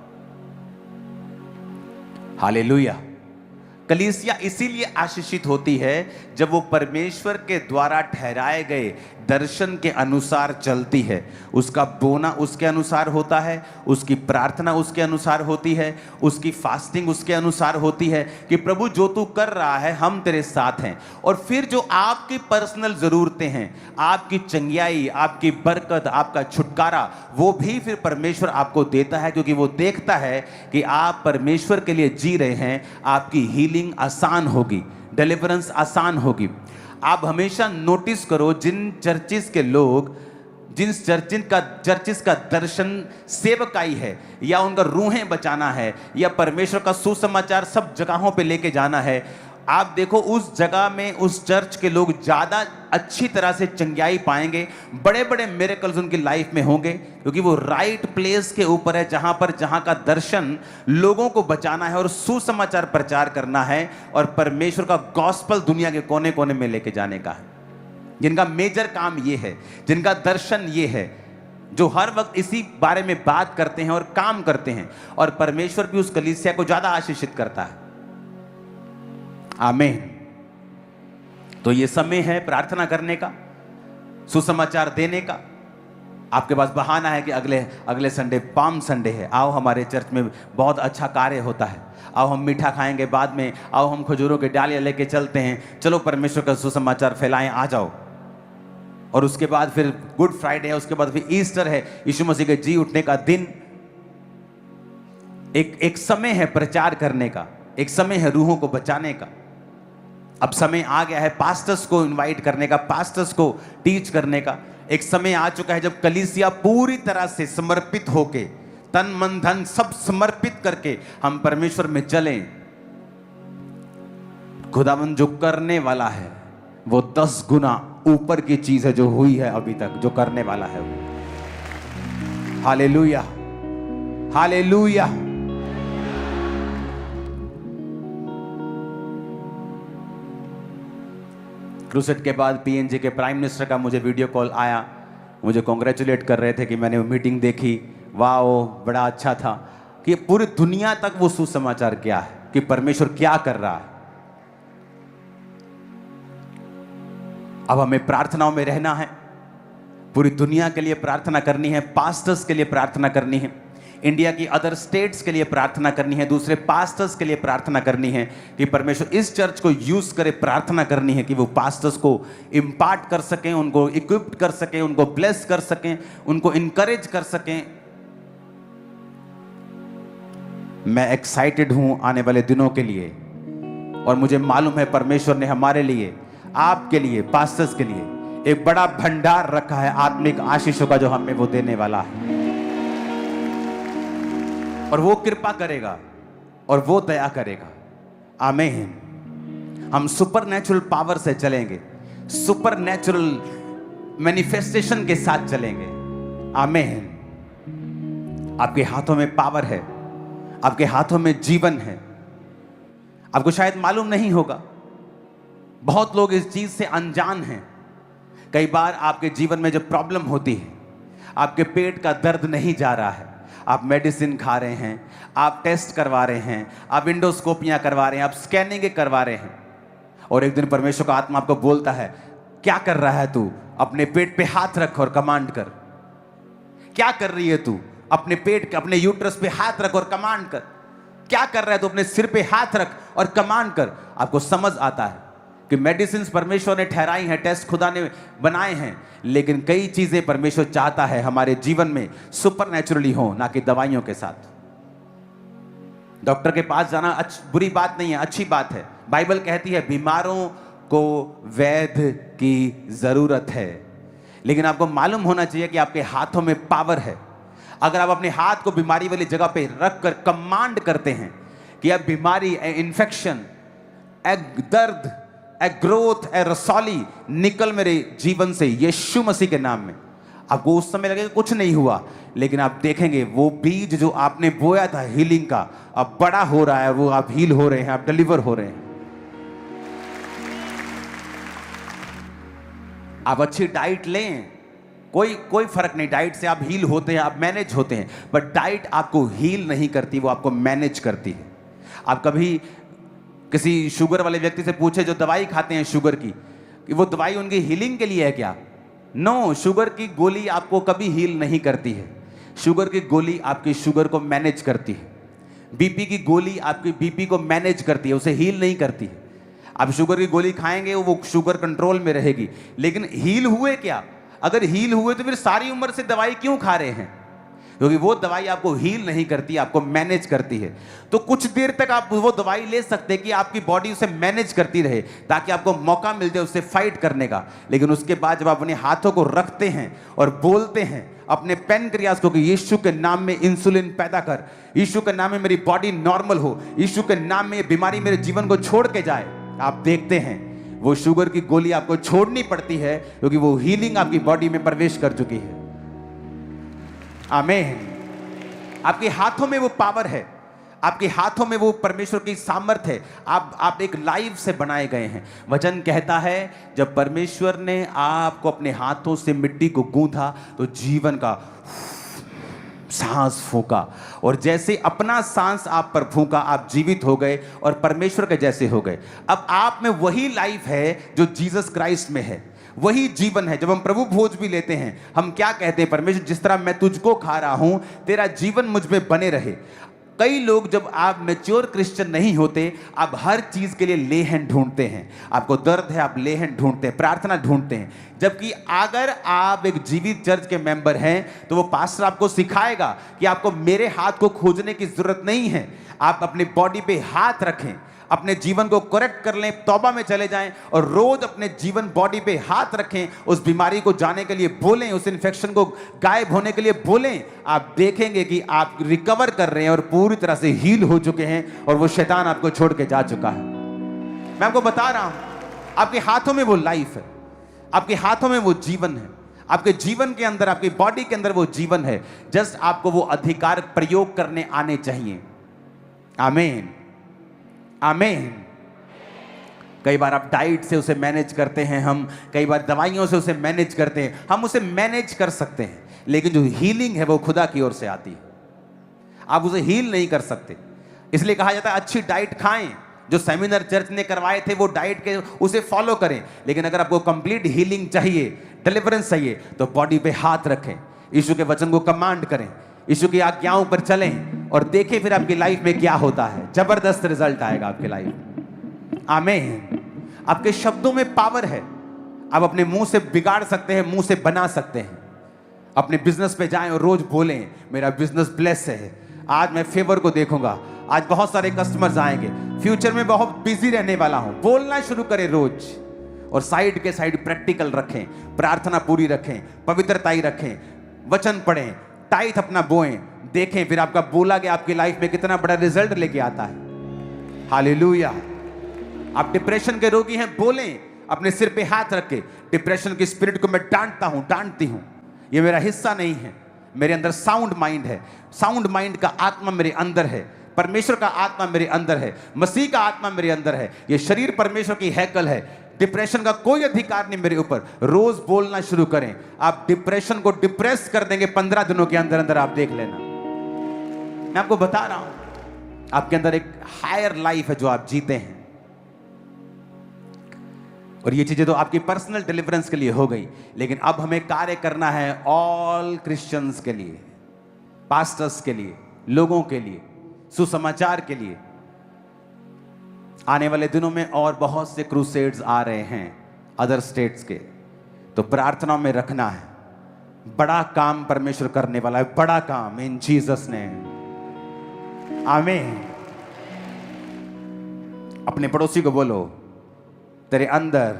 हालेलुया। कलीसिया इसीलिए आशीषित होती है जब वो परमेश्वर के द्वारा ठहराए गए दर्शन के अनुसार चलती है। उसका बोना उसके अनुसार होता है, उसकी प्रार्थना उसके अनुसार होती है, उसकी फास्टिंग उसके अनुसार होती है कि प्रभु जो तू कर रहा है हम तेरे साथ हैं। और फिर जो आपकी पर्सनल ज़रूरतें हैं, आपकी चंगियाई, आपकी बरकत, आपका छुटकारा, वो भी फिर परमेश्वर आपको देता है, क्योंकि वो देखता है कि आप परमेश्वर के लिए जी रहे हैं। आपकी हीलिंग आसान होगी, डिलीवरेंस आसान होगी। आप हमेशा नोटिस करो जिन चर्चिस के लोग, जिन चर्चिस का दर्शन सेवकाई है या उनका रूहें बचाना है या परमेश्वर का सुसमाचार सब जगहों पे लेके जाना है, आप देखो उस जगह में उस चर्च के लोग ज़्यादा अच्छी तरह से चंगाई पाएंगे, बड़े बड़े मिरेकल्स उनकी लाइफ में होंगे, क्योंकि वो राइट प्लेस के ऊपर है जहाँ का दर्शन लोगों को बचाना है और सुसमाचार प्रचार करना है और परमेश्वर का गॉस्पल दुनिया के कोने कोने में लेके जाने का है। जिनका मेजर काम ये है, जिनका दर्शन ये है, जो हर वक्त इसी बारे में बात करते हैं और काम करते हैं, और परमेश्वर भी उस कलीसिया को ज़्यादा आशीषित करता है। आमीन। तो ये समय है प्रार्थना करने का, सुसमाचार देने का, आपके पास बहाना है कि अगले संडे पाम संडे है, आओ हमारे चर्च में बहुत अच्छा कार्य होता है, आओ हम मीठा खाएंगे बाद में, आओ हम खजूरों के डालियाँ लेके चलते हैं, चलो परमेश्वर का सुसमाचार फैलाएं, आ जाओ। और उसके बाद फिर गुड फ्राइडे है, उसके बाद फिर ईस्टर है, यीशु मसीह के जी उठने का दिन। एक समय है प्रचार करने का, एक समय है रूहों को बचाने का। अब समय आ गया है पास्टर्स को इनवाइट करने का, पास्टर्स को टीच करने का। एक समय आ चुका है जब कलीसिया पूरी तरह से समर्पित होके, तन मन धन सब समर्पित करके हम परमेश्वर में चलें। खुदावंद जो करने वाला है वो 10 गुना ऊपर की चीज है जो हुई है अभी तक, जो करने वाला है वो। Hallelujah, hallelujah. क्रूसेड के बाद पीएनजी के प्राइम मिनिस्टर का मुझे वीडियो कॉल आया, मुझे कॉन्ग्रेचुलेट कर रहे थे कि मैंने वो मीटिंग देखी, वाह बड़ा अच्छा था, कि पूरी दुनिया तक वो सुसमाचार क्या है कि परमेश्वर क्या कर रहा है। अब हमें प्रार्थनाओं में रहना है, पूरी दुनिया के लिए प्रार्थना करनी है, पास्टर्स के लिए प्रार्थना करनी है, इंडिया की अदर स्टेट्स के लिए प्रार्थना करनी है, दूसरे पास्टर्स के लिए प्रार्थना करनी है कि परमेश्वर इस चर्च को यूज करे। प्रार्थना करनी है कि वो पास्टर्स को इम्पार्ट कर सकें, उनको इक्विप्ड कर सकें, उनको ब्लेस कर सकें, उनको इनकरेज कर सकें। मैं एक्साइटेड हूं आने वाले दिनों के लिए, और मुझे मालूम है परमेश्वर ने हमारे लिए, आपके लिए, पास्टर्स के लिए एक बड़ा भंडार रखा है आत्मिक आशीषों का, जो हमें वो देने वाला है। और वो कृपा करेगा और वो दया करेगा। आमीन। हम सुपरनैचुरल पावर से चलेंगे, सुपरनैचुरल मैनिफेस्टेशन के साथ चलेंगे। आमीन। आपके हाथों में पावर है, आपके हाथों में जीवन है। आपको शायद मालूम नहीं होगा, बहुत लोग इस चीज से अनजान हैं। कई बार आपके जीवन में जब प्रॉब्लम होती है, आपके पेट का दर्द नहीं जा रहा है, आप मेडिसिन खा रहे हैं, आप टेस्ट करवा रहे हैं, आप इंडोस्कोपियां करवा रहे हैं, आप स्कैनिंग करवा रहे हैं, और एक दिन परमेश्वर का आत्मा आपको बोलता है, क्या कर रहा है तू? अपने पेट पे हाथ रख और कमांड कर। क्या कर रही है तू? अपने पेट, अपने यूट्रस पे हाथ रख और कमांड कर। क्या कर रहा है तू? अपने सिर पे हाथ रख और कमांड कर। आपको समझ आता है कि मेडिसिन परमेश्वर ने ठहराई हैं, टेस्ट खुदा ने बनाए हैं, लेकिन कई चीजें परमेश्वर चाहता है हमारे जीवन में सुपरनैचुरली हो, ना कि दवाइयों के साथ। डॉक्टर के पास जाना बुरी बात नहीं है, अच्छी बात है। बाइबल कहती है बीमारों को वैद्य की जरूरत है, लेकिन आपको मालूम होना चाहिए कि आपके हाथों में पावर है। अगर आप अपने हाथ को बीमारी वाली जगह पे रख कर कमांड करते हैं कि अब बीमारी, इन्फेक्शन, दर्द, ग्रोथ, रसौली निकल मेरे जीवन से यीशु मसीह के नाम में, आपको उस समय लगेगा कुछ नहीं हुआ, लेकिन आप देखेंगे वो बीज जो आपने बोया था हीलिंग का, अब बड़ा हो रहा है, वो आप हील हो रहे हैं, आप डिलीवर हो रहे हैं। आप अच्छी डाइट लें, कोई फर्क नहीं, डाइट से आप हील होते हैं, आप मैनेज होते हैं, बट डाइट आपको हील नहीं करती, वो आपको मैनेज करती है। आप कभी किसी शुगर वाले व्यक्ति से पूछे जो दवाई खाते हैं शुगर की, कि वो दवाई उनकी हीलिंग के लिए है क्या? नो, शुगर की गोली आपको कभी हील नहीं करती है। शुगर की गोली आपकी शुगर को मैनेज करती है। बीपी की गोली आपकी बीपी को मैनेज करती है, उसे हील नहीं करती है। आप शुगर की गोली खाएंगे, वो शुगर कंट्रोल में रहेगी, लेकिन हील हुए क्या? अगर हील हुए तो फिर सारी उम्र से दवाई क्यों खा रहे हैं? क्योंकि वो दवाई आपको हील नहीं करती, आपको मैनेज करती है। तो कुछ देर तक आप वो दवाई ले सकते हैं कि आपकी बॉडी उसे मैनेज करती रहे, ताकि आपको मौका मिल जाए उससे फाइट करने का। लेकिन उसके बाद जब आप अपने हाथों को रखते हैं और बोलते हैं अपने पैनक्रियाज को कि यीशु के नाम में इंसुलिन पैदा कर, यीशु के नाम में मेरी बॉडी नॉर्मल हो, यीशु के नाम में ये बीमारी मेरे जीवन को छोड़ के जाए, आप देखते हैं वो शुगर की गोली आपको छोड़नी पड़ती है, क्योंकि वो हीलिंग आपकी बॉडी में प्रवेश कर चुकी है। आमीन। आपके हाथों में वो पावर है, आपके हाथों में वो परमेश्वर की सामर्थ है। आप एक लाइव से बनाए गए हैं। वचन कहता है जब परमेश्वर ने आपको अपने हाथों से मिट्टी को गूंथा तो जीवन का सांस फूंका, और जैसे अपना सांस आप पर फूंका, आप जीवित हो गए और परमेश्वर के जैसे हो गए। अब आप में वही लाइफ है जो जीसस क्राइस्ट में है, वही जीवन है। जब हम प्रभु भोज भी लेते हैं, हम क्या कहते हैं? परमेश्वर, जिस तरह मैं तुझको खा रहा हूं, तेरा जीवन मुझ में बने रहे। कई लोग, जब आप मैच्योर क्रिश्चियन नहीं होते, आप हर चीज के लिए लेहन ढूंढते हैं। आपको दर्द है, आप लेहन ढूंढते हैं, प्रार्थना ढूंढते हैं। जबकि अगर आप एक जीवित चर्च के मेंबर हैं, तो वो पास्टर आपको सिखाएगा कि आपको मेरे हाथ को खोजने की जरूरत नहीं है। आप अपनी बॉडी पे हाथ रखें, अपने जीवन को करेक्ट कर लें, तौबा में चले जाएं और रोज अपने जीवन बॉडी पे हाथ रखें, उस बीमारी को जाने के लिए बोलें, उस इन्फेक्शन को गायब होने के लिए बोलें। आप देखेंगे कि आप रिकवर कर रहे हैं और पूरी तरह से हील हो चुके हैं और वो शैतान आपको छोड़ के जा चुका है। मैं आपको बता रहा हूं, आपके हाथों में वो लाइफ है, आपके हाथों में वो जीवन है, आपके जीवन के अंदर, आपकी बॉडी के अंदर वो जीवन है। जस्ट आपको वो अधिकार प्रयोग करने आने चाहिए। आमीन, आमीन। कई बार आप डाइट से उसे मैनेज करते हैं, हम कई बार दवाइयों से उसे मैनेज करते हैं, हम उसे मैनेज कर सकते हैं, लेकिन जो हीलिंग है वो खुदा की ओर से आती है। आप उसे हील नहीं कर सकते। इसलिए कहा जाता है अच्छी डाइट खाएं। जो सेमिनार चर्च ने करवाए थे वो डाइट के उसे फॉलो करें। लेकिन अगर आपको कंप्लीट हीलिंग चाहिए, डिलीवरेंस चाहिए, तो बॉडी पे हाथ रखें, यीशु के वचन को कमांड करें, यीशु की आज्ञाओं पर चलें और देखें फिर आपकी लाइफ में क्या होता है। जबरदस्त रिजल्ट आएगा आपकी लाइफ में। आमीन। आपके शब्दों में पावर है। आप अपने मुंह से बिगाड़ सकते हैं, मुंह से बना सकते हैं। अपने बिजनेस पे जाएं और रोज बोलें, मेरा बिजनेस ब्लेस है, आज मैं फेवर को देखूंगा, आज बहुत सारे कस्टमर्स आएंगे, फ्यूचर में बहुत बिजी रहने वाला हूं। बोलना शुरू करें रोज, और साइड के साइड प्रैक्टिकल रखें, प्रार्थना पूरी रखें, पवित्रताई रखें, वचन पढ़ें, टाइट अपना बोएं, देखें फिर आपका बोला गया आपकी लाइफ में कितना बड़ा रिजल्ट लेके आता है। हालेलुया। आप डिप्रेशन के रोगी हैं, बोलें, अपने सिर पे हाथ रख के, डिप्रेशन की स्पिरिट को मैं डांटता हूं, डांटती हूं, ये मेरा हिस्सा नहीं है। मेरे अंदर साउंड माइंड है, साउंड माइंड का आत्मा मेरे अंदर है, परमेश्वर का आत्मा मेरे अंदर है, मसीह का आत्मा मेरे अंदर है, ये शरीर परमेश्वर की हैकल है, डिप्रेशन का कोई अधिकार नहीं मेरे ऊपर। रोज बोलना शुरू करें, आप डिप्रेशन को डिप्रेस कर देंगे 15 दिनों के अंदर अंदर। आप देख लेना, मैं आपको बता रहा हूं, आपके अंदर एक हायर लाइफ है जो आप जीते हैं। और ये चीजें तो आपकी पर्सनल डिलीवरेंस के लिए हो गई, लेकिन अब हमें कार्य करना है ऑल क्रिश्चियंस के लिए, पास्टर्स के लिए, लोगों के लिए, सुसमाचार के लिए। आने वाले दिनों में और बहुत से क्रूसेड्स आ रहे हैं अदर स्टेट्स के, तो प्रार्थना में रखना है। बड़ा काम परमेश्वर करने वाला है, बड़ा काम, इन जीसस नेम। आमीन। अपने पड़ोसी को बोलो, तेरे अंदर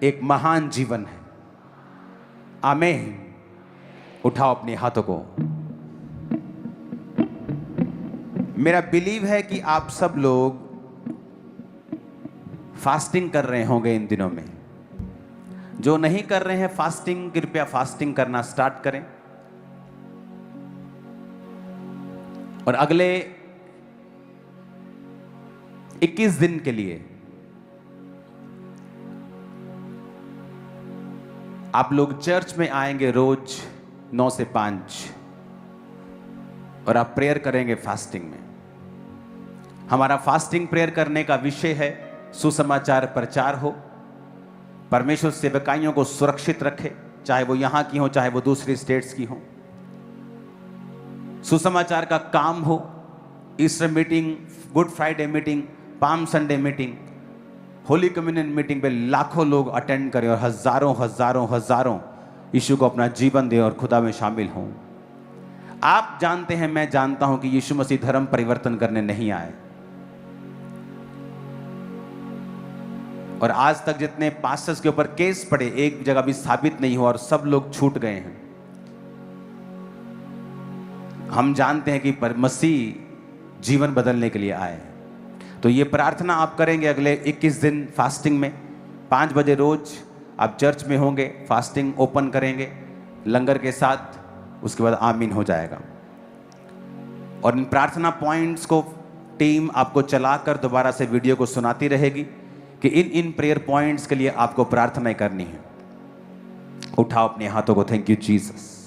एक महान जीवन है। आमीन। उठाओ अपने हाथों को। मेरा बिलीव है कि आप सब लोग फास्टिंग कर रहे होंगे इन दिनों में। जो नहीं कर रहे हैं फास्टिंग, कृपया फास्टिंग करना स्टार्ट करें। और अगले 21 दिन के लिए आप लोग चर्च में आएंगे रोज 9 से 5, और आप प्रेयर करेंगे फास्टिंग में। हमारा फास्टिंग प्रेयर करने का विषय है सुसमाचार प्रचार हो, परमेश्वर सेवकाइयों को सुरक्षित रखे, चाहे वो यहां की हो चाहे वो दूसरी स्टेट्स की हो। सुसमाचार का काम हो, Easter meeting, good Friday meeting, palm Sunday meeting, holy communion meeting पे लाखों लोग अटेंड करें और हजारों हजारों हजारों यीशु को अपना जीवन दें और खुदा में शामिल हों। आप जानते हैं, मैं जानता हूं कि यीशु मसीह धर्म परिवर्तन करने नहीं आए। और आज तक जितने पास्टर्स के ऊपर केस पड़े, एक जगह भी साबित नहीं हुआ और सब लोग छूट गए हैं। हम जानते हैं कि मसीह जीवन बदलने के लिए आए। तो ये प्रार्थना आप करेंगे अगले 21 दिन फास्टिंग में। 5 बजे रोज आप चर्च में होंगे, फास्टिंग ओपन करेंगे लंगर के साथ, उसके बाद आमीन हो जाएगा। और इन प्रार्थना पॉइंट्स को टीम आपको चलाकर दोबारा से वीडियो को सुनाती रहेगी कि इन प्रेयर पॉइंट्स के लिए आपको प्रार्थना करनी है। उठाओ अपने हाथों को। Thank you Jesus.